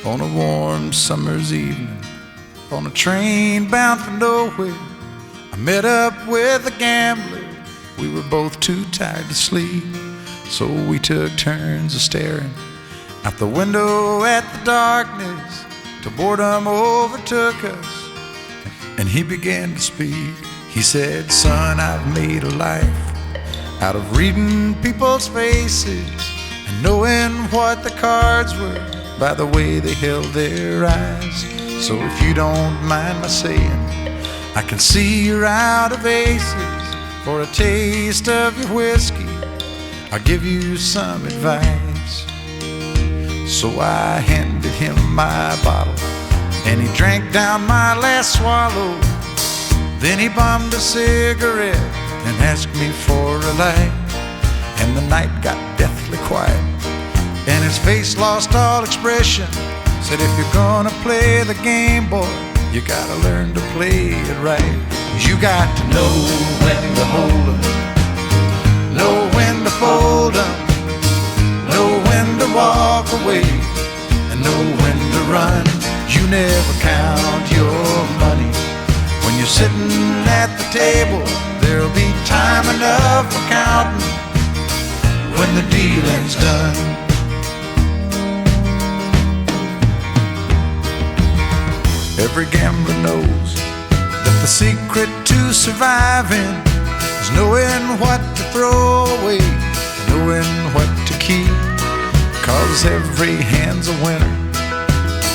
on a warm summer's evening, on a train bound for nowhere. I met up with a gambler. We were both too tired to sleep, so we took turns of staring out the window at the darkness till boredom overtook us, and he began to speak. He said, "Son, I've made a life out of reading people's faces and knowing what the cards were by the way they held their eyes. So if you don't mind my saying, I can see you're out of aces. For a taste of your whiskey, I'll give you some advice." So I handed him my bottle, and he drank down my last swallow. Then he bummed a cigarette and asked me for a light. And the night got deathly quiet, and his face lost all expression. Said, "If you're gonna play the game, boy, you gotta learn to play it right. You got to know when to hold 'em, know when to fold 'em, know when to walk away, and know when to run. You never count your money when you're sitting at the table. There'll be time enough for counting when the dealing's done." Every gambler knows that the secret to surviving is knowing what to throw away, knowing what to keep. 'Cause every hand's a winner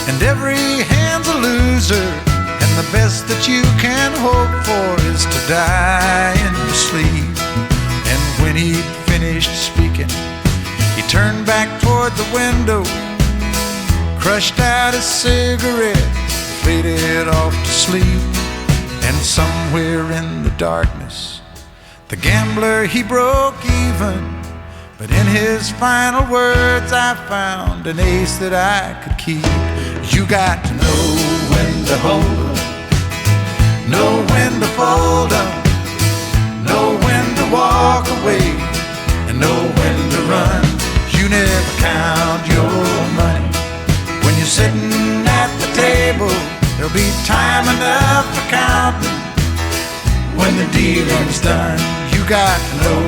and every hand's a loser, and the best that you can hope for is to die in your sleep. And when he'd finished speaking, he turned back toward the window, crushed out his cigarette, faded off to sleep. And somewhere in the darkness, the gambler, he broke even. But in his final words, I found an ace that I could keep. You got to know when to hold 'em, know when to fold 'em, know when to walk away, and know when to run. You never count your money when you're sitting at the table. There'll be time enough for counting when the dealing's done. You got to know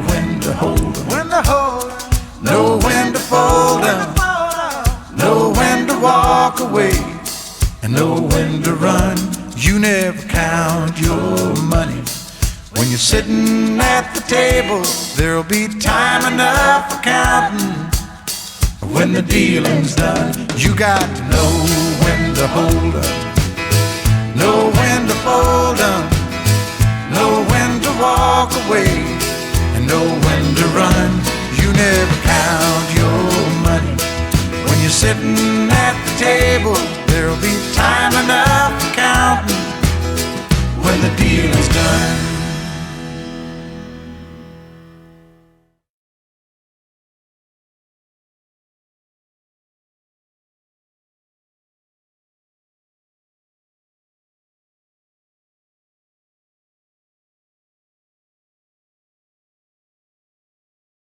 when to hold 'em, when to hold 'em, know when to fold 'em, know when to walk away, and know when to run. You never count your money when you're sitting at the table. There'll be time enough for counting when the dealing's done. You got to know when to hold 'em, know when to fold 'em, know when to walk away, and know when to run. You never count your money when you're sitting at the table. There'll be time enough